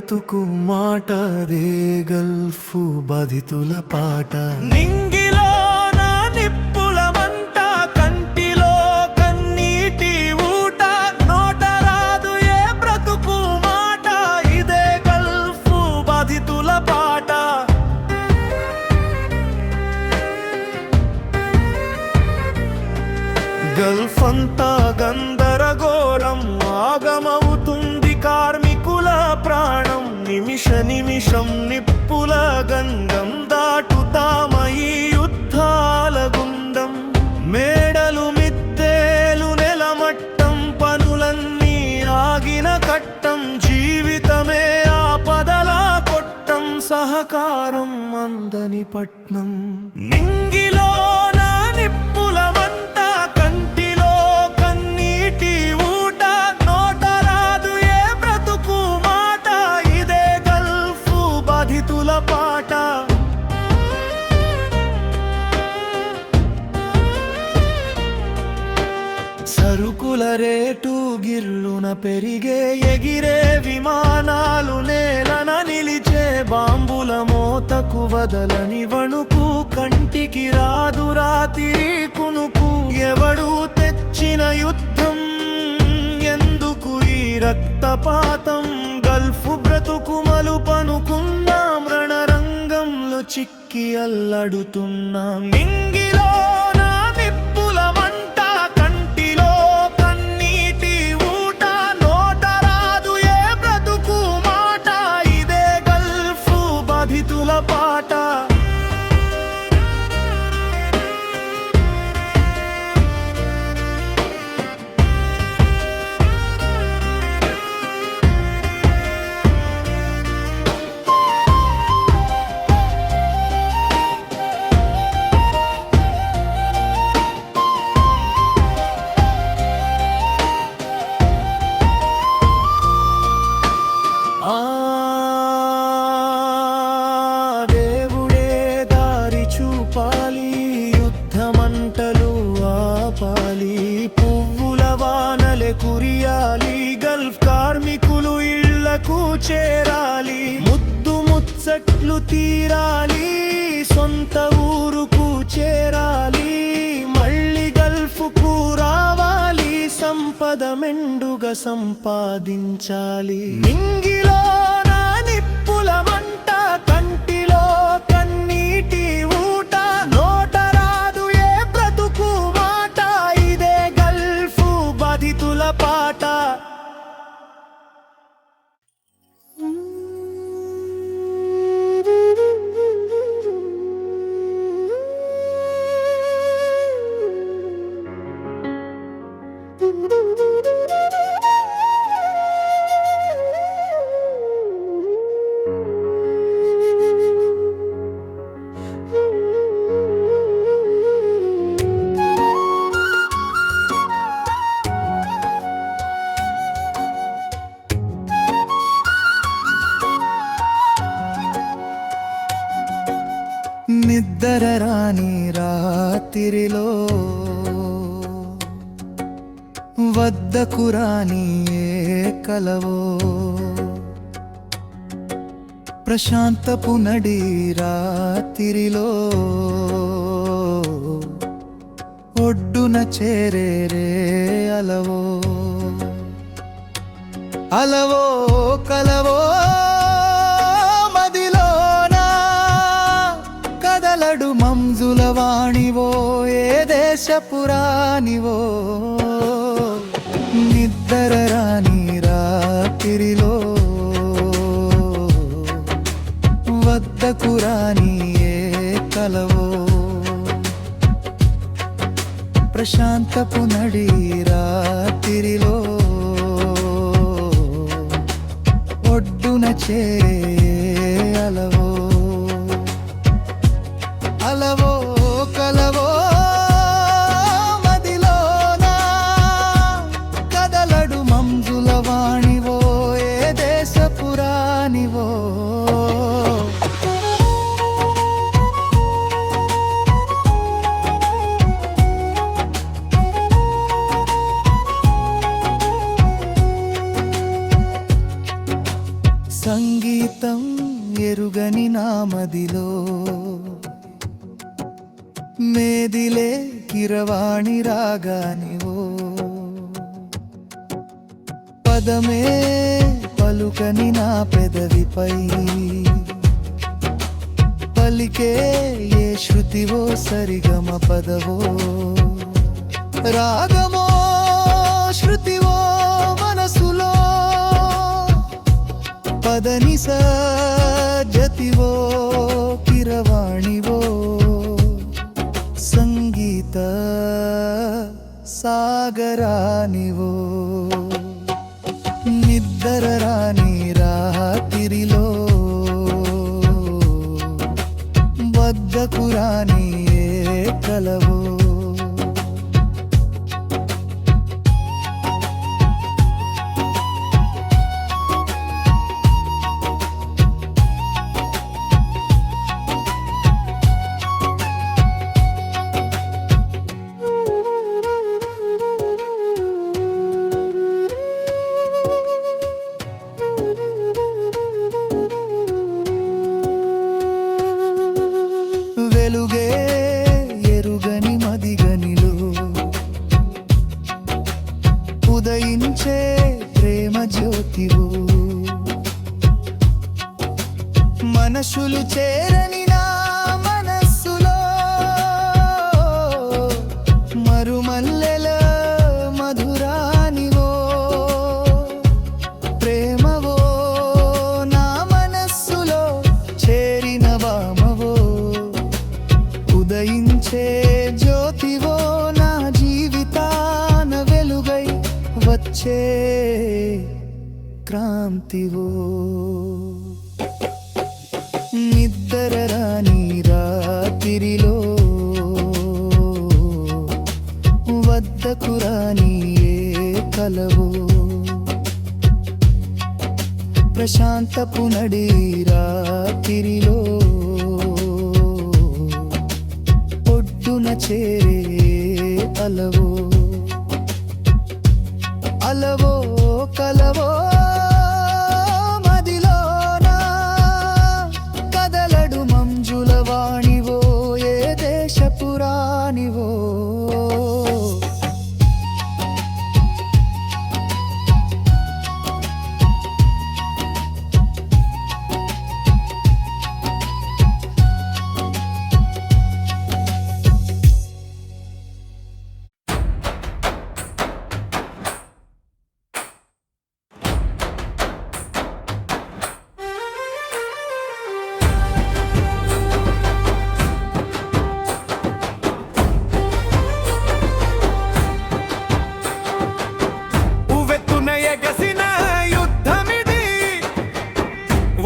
బ్రతుకు మాటదే గల్ఫు బాధితుల పాట. నింగిలోన నిప్పుల మంట, కంటిలో కన్నీటి ఊట, నోట రాదు ఏ బ్రతుకు మాట, ఇదే గల్ఫు బాధితుల పాట. గల్ఫ్ అంతా గందరగోళం, ఆగమవుతుంది కార్మికుల ప్రాణం. నిమిష నిమిషం నిప్పుల గంధం, దాటుతామయి యుద్ధాల గుండం. మేడలు మిద్దెలు నెలమట్టం, పనులన్నీ ఆగిన కట్టం. జీవితమే ఆపదలా కొట్టం, సహకారం అందని పట్నం. నింగిలోన నిప్పుల మంట, కంటిలో కన్నీటి ఊట, నోట రాదు ఏ బ్రతుకు మాట, ఇదే గల్ఫు బాధితుల పాట. సరుకుల రేటు గిర్రున పెరిగే, ఎగిరే విమానాలు నేలన నిలిచే. బాంబుల మోతకు వదలని వణుకు, కంటికి రాదు రాత్రి కునుకు. ఎవడు తెచ్చిన యుద్ధం, ఎందుకు ఈ రక్తపాతం? గల్ఫ్ బ్రతుకు మలుపనుకున్నాం, రణరంగంలో చిక్కి అల్లడుతున్నాం. నింగిలోన నిప్పుల మంట, కంటిలో కన్నీటి ఊట, నోట రాదు ఏ బ్రతుకు మాట, ఇదే గల్ఫ్ బాధితుల పాట. దేవుడే దారి చూపాలి, యుద్ధమంటలు ఆపాలి. పువ్వుల వానలే కురియాలి, గల్ఫ్ కార్మికులు ఇళ్లకు చేరాలి. ముద్దు ముచ్చట్లు తీరాలి, సొంత ఊరుకు చేరాలి. మళ్ళీ గల్ఫ్కు రావాలి, సంపద మెండుగా సంపాదించాలి. నింగిలోన నిప్పుల మంట, కంటిలో కన్నీటి ఊట, నోట రాదు ఏ బ్రతుకు మాట, ఇదే గల్ఫ్ బాధితుల పాట. నిద్ర రాని రాత్రిలో, వద్దకు రాని ఏ కలవో. ప్రశాంతపు నడి రాత్రిలో, ఒడ్డున చేరే అలవో. అలవో కలవో మదిలోనా, కదలడు మంజుల వాణివో, ఏ దేశపురానివో. నిద్ర రాని రాత్రిలో, వద్దకు రాని ఏ కలవో. ప్రశాంతపు నడి రాత్రిలో, ఒడ్డున చేరే అలవో. అలవో కలవో మదిలోనా, కదలడు మంజుల వాణివో, ఏ దేశపురానివో. సంగీత ఎరుగని నామదిలో మేదిలే కిరవాణి రాగానివో పదమే పలుకని నా పెదవిపై పలికే ఏ శృతివో సరిగమ పదవో రాగమో శృతివో మనసులో పదని సజతివో కిరవాణివో సంగీత సాగరానివో నిద్దరరాని రాత్రిలో వద్దకు రాని ఏ కలవో వెలుగే ఎరుగని మదిగనిలో ఉదయించే ప్రేమ జ్యోతివో మనసులు చేరని నా మనస్సులో మరుమల్లెల మధురానివో ప్రేమవో నా మనస్సులో చేరిన వామవో ఉదయించే జ్యోతివో నా జీవితాన వెలుగై వచ్చే క్రాంతివో నిద్దరరాని రాత్రిలో వద్దకు రాని ఏ కలవో ప్రశాంతపు నడి రాత్రిలో ఒడ్డున చేరే అలవో అలవో కలవో మదిలోన కదలడు మంజుల వాణివో ఏ దేశపురానివో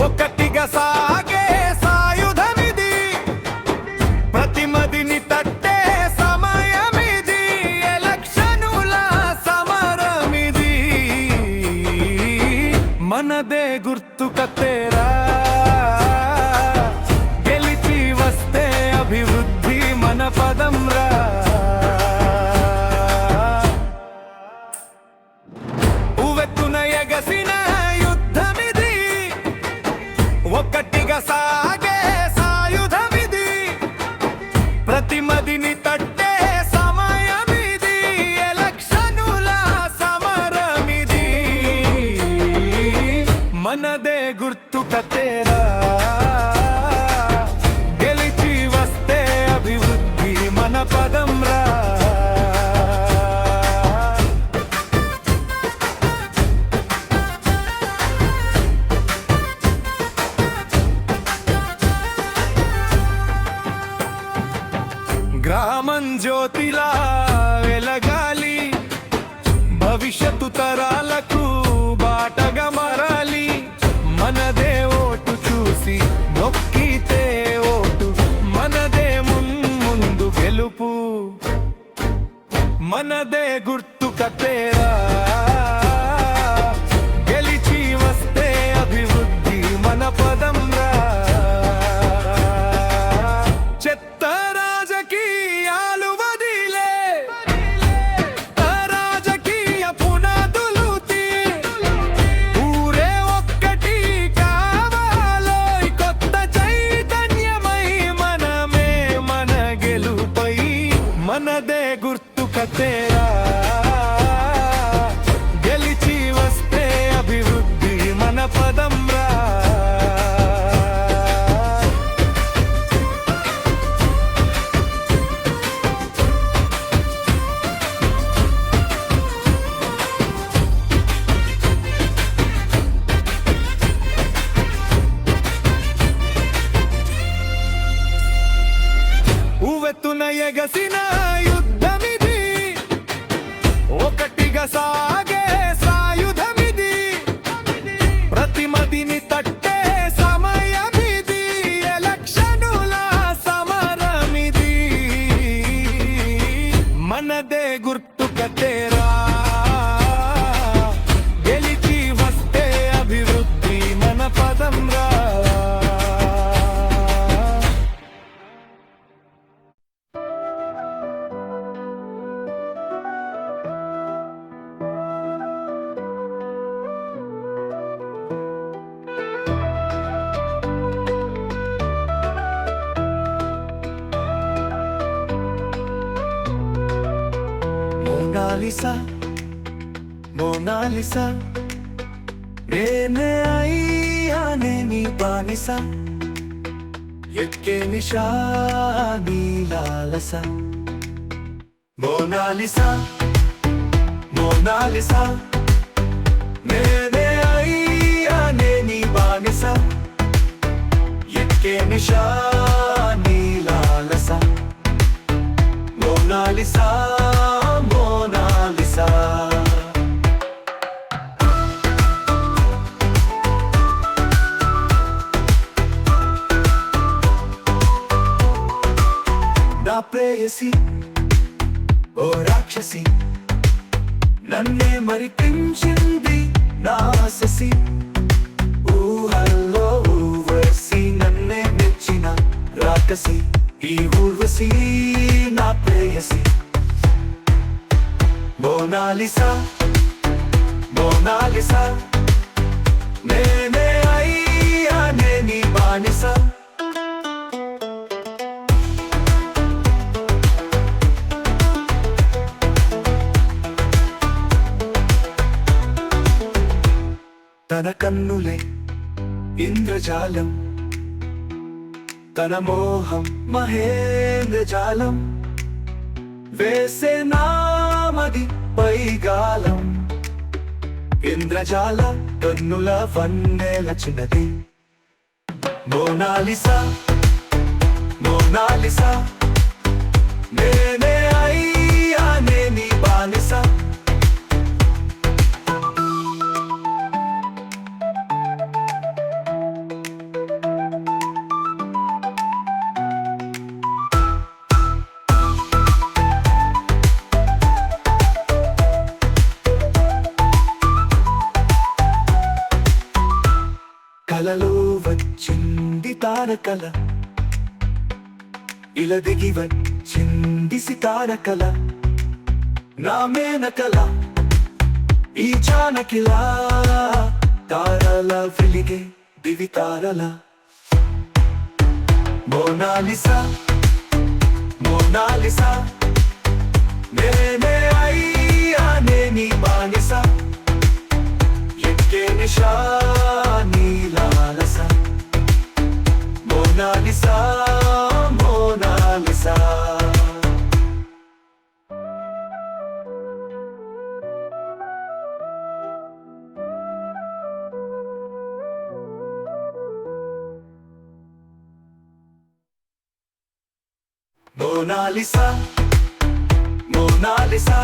ఒకటిగా సాగే సాయుధమిది ప్రతిమదిని తట్టే సమయమిది ఎలక్షనుల సమరమిది మనదే గుర్తుకతేరా గెలిచి వస్తే అభివృద్ధి మన పదంరా ఉవ్వెత్తున ఎగసిన ఒక్కటిగా సాగే సాయుధమిది ప్రతిమదిని తట్టే సమయమిది ఎలక్షనుల సమరమిది మనదే గుర్తుకతేరా గెలిచి వస్తే అభివృద్ధి మన పదంరా గ్రామం జ్యోతిలా వెలగాలి భవిష్యత్తు తరాలకు బాటగా మారాలి మనదే ఓటు చూసి నొక్కితే ఓటు మనదే ముందు గెలుపు మనదే గుర్తుకతేరా గెలిచి వస్తే అభివృద్ధి మన పదంరా చెత్త రాజకీయాలు వదిలే రాజకీయ పునాదులు ఊరే ఒక్కటి కావాలో ఎగసిన యుద్ధమిది, ఒకటిగా సాగే సాయుధమిది, ప్రతిమదిని తట్టే సమయమిది, ఎలక్షనుల సమరమిది, మనదే గుర్తుకతేరా, గెలిచి వస్తే అభివృద్ధి మన పదం రా. మోనాలిసా మోనాలిసా నేనే అయ్యానే నీ బానిస, ఎక్కే నిషా నీ లాలస. మోనాలిసా మోనాలిసా నేనే అయ్యానే నీ బానిస, ఎక్కే నిషా నీ లాలస. మోనాలిసా మోనాలిసా నా ప్రేయసి ఓ రాక్షసి, నన్నే మరిపించింది నా ఆశసి, ఊహల్లో ఊర్వశి, నన్నే మెచ్చిన రాక్షసి, ఈ ఊర్వశి నా ప్రేయసి. మోనాలిసా మోనాలిసా నేనే అయ్యానే నీ బానిస. తన కన్నులే ఇంద్రజాలం, తన మోహం మహేంద్రజాలం, వేసే నామది పైగాలం, ఇంద్రజాల కన్నుల వన్నెల చిన్నది. మోనాలిసా మోనాలిసా నేనే అయ్యానే నీ బానిస. కలలో వచ్చింది తారకల, ఇలా దిగి వచ్చింది సితారకల, నా మేనకల ఈ జానకిలా, తారల వెలిగే దివి తారల. మోనాలిసా మోనాలిసా నేనే అయ్యానే నీ బానిస, ఎక్కే నిషా నీ Lalasa. Mona Lisa Mona Lisa Mona Lisa Mona Lisa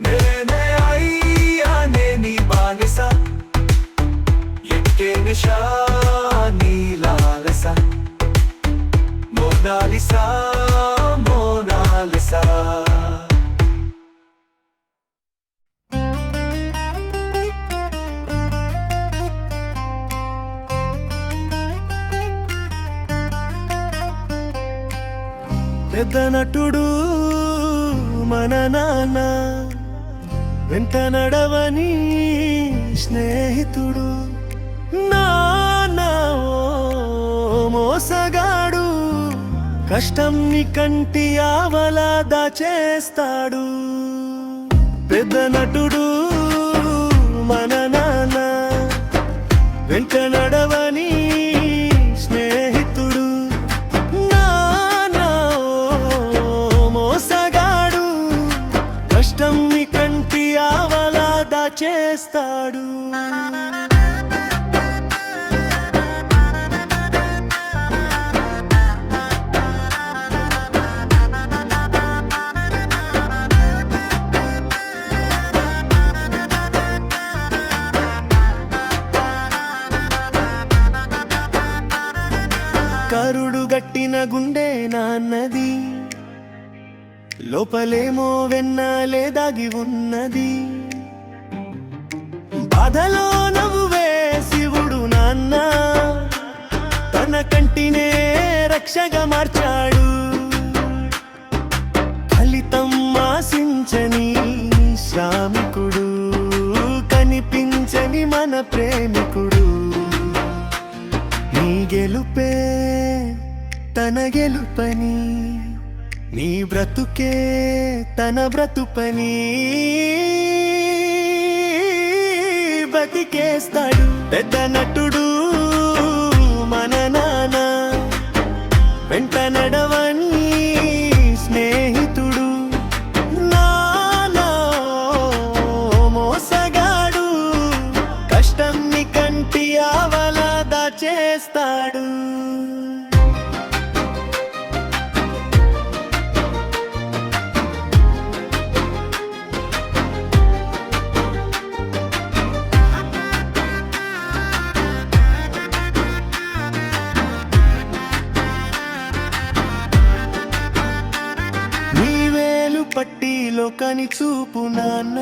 నేనే అయ్యానే నీ బానిస, ఎక్కే నిషా నీ లాలస. మోనాలిసా మోనాలిసా పెద్ద నటుడు మన నాన్న, వెంట నడవని స్నేహితుడు, నాన్న ఓ మోసగాడు, కష్టం ని కంటి ఆవలా దాచేస్తాడు. పెద్ద నటుడు మన నాన్న, వెంట నడవని స్నేహితుడు, నాన్న ఓ మోసగాడు, కష్టం ని కంటి ఆవలా దాచేస్తాడు. కరుడు గట్టిన గుండె నాన్నది, లోపలేమో వెన్నలే దాగి ఉన్నది. బాధలో నవ్వే శివుడు నాన్న, తన కంటినే రక్షగా మార్చాడు. ఫలితం ఆశించని శ్రామికుడు, కనిపించని మన ప్రేమికుడు. నీ గెలుపే తన గెలుపని, నీ బ్రతుకే తన బ్రతుపని బతికేస్తాడు. పెద్ద నటుడు మన నాన్న, వెంట నడవని స్నేహితుడు. నాన్న మోసగాడు, కష్టం ని కంటి ఆవలా దాచేస్తాడు. పట్టి లోకాన్ని చూపు నాన్న,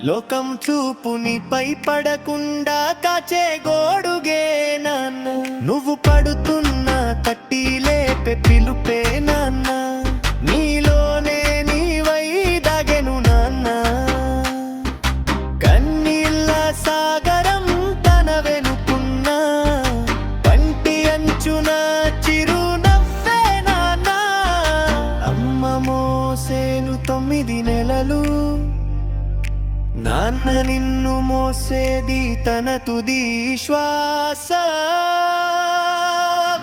లోకం చూపుని పై పడకుండా కాచే గోడుగే నాన్న. నువ్వు పడుతున్న తట్టి లేపే పిలుపే నాన్న, నీలోనే నీవై దాగెను నాన్న. కన్నీళ్ళ సాగరం తన వెనుకున్న, పంటి అంచున చిరునవ్వే నాన్న. అమ్మ మోసేను 9 నెలలు, నాన్న నిన్ను మోసేది తన తుది శ్వాస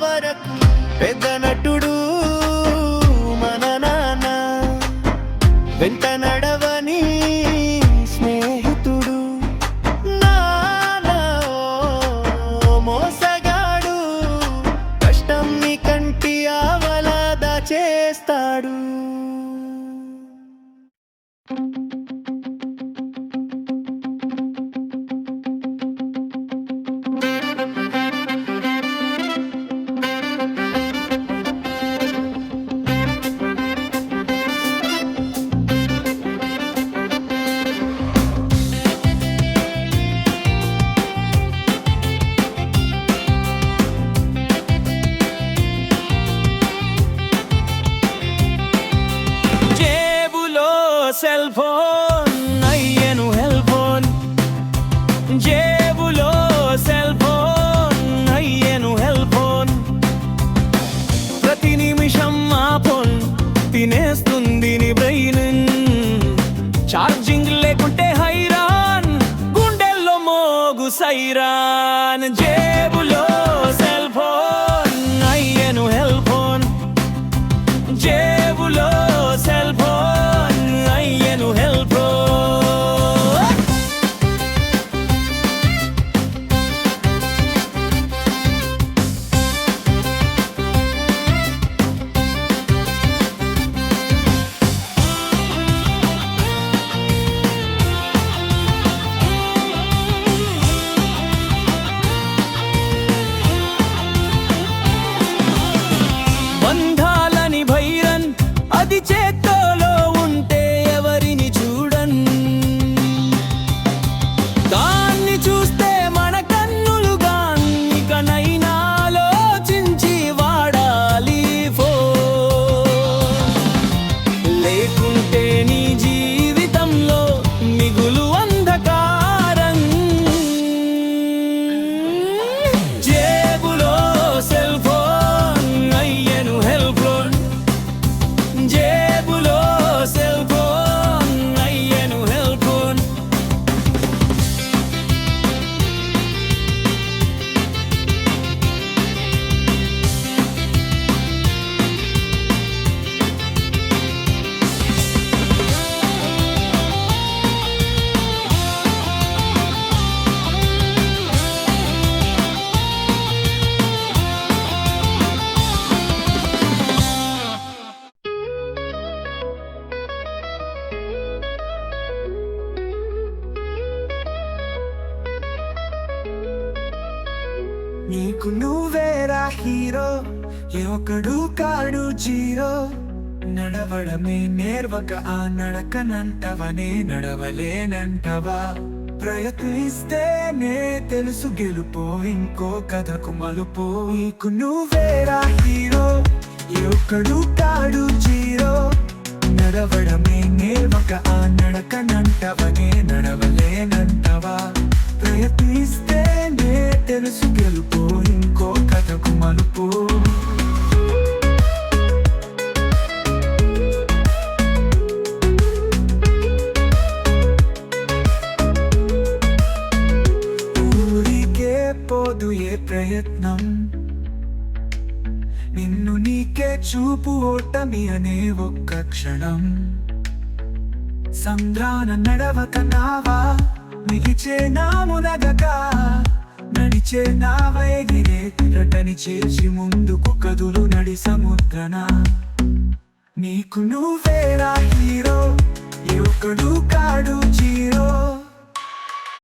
వరకు. పెద్ద నటుడు మన నాన్న, వెంట నడవని స్నేహితుడు. నాన్న మోసగాడు, కష్టం ని కంటి ఆవలా దాచేస్తాడు. సెల్ ఫోన్ అయ్యను హెల్ ఫోన్, జేబులో సెల్ ఫోన్ అయ్యను హెల్ ఫోన్. ప్రతి నిమిషం ఆ ఫోన్ తినేస్తుంది నీ బ్రెయిన్. ఛార్జింగ్ లేకుంటే హైరాన్, గుండెల్లో మోగు సైరాన్. జేబులో సెల్ ఫోన్ అయ్యను హెల్ ఫోన్, జేబులో సెల్ ఫోన్ అయ్యను హెల్ ఫోన్. బంధాలని భైరన్ అది చేత్తోలో ఉంటే ఎవరిని చూడన్, దాన్ని చూస్తే మన కన్నులుగా ఇకనైనా ఆలోచించి వాడాలి ఫోన్. లేకుంటే నీ జీవితంలో మిగులు అంధకారం. జేబులో సెల్ ఫోన్ అయ్యను హెల్ ఫోన్, జేబులో సెల్ ఫోన్ అయ్యను హెల్ ఫోన్. నీకు నువ్వేరా హీరో, ఏ ఒక్కడు కాడు జీరో నడవడమే నేర్వక ఆ నడకనంటవనే నడవలేనంటవా ప్రయత్నిస్తేనే తెలుసు గెలుపో ఇంకో కథకు మలుపో నీకు నువ్వేరా హీరో ఏ ఒక్కడు కాడు జీరో నడవడమే నేర్వక ఆ నడకనంటవనే నడవలేనంటవా ప్రయత్నిస్తేనే తెలుసు గెలుపో ఇంకో కథకు మలుపో పోదు ఏ ప్రయత్నం నిన్ను నీకే చూపు ఓటమి అనే ఒక్క క్షణం సంద్రాన నడవక నావా మిగిచే నామునగగా నడిచే నావైగిరే రటని చేసి ముందుకు కదులు నడి సముద్రన నీకు నువ్వేరా హీరో ఏ ఒక్కడు కాడు జీరో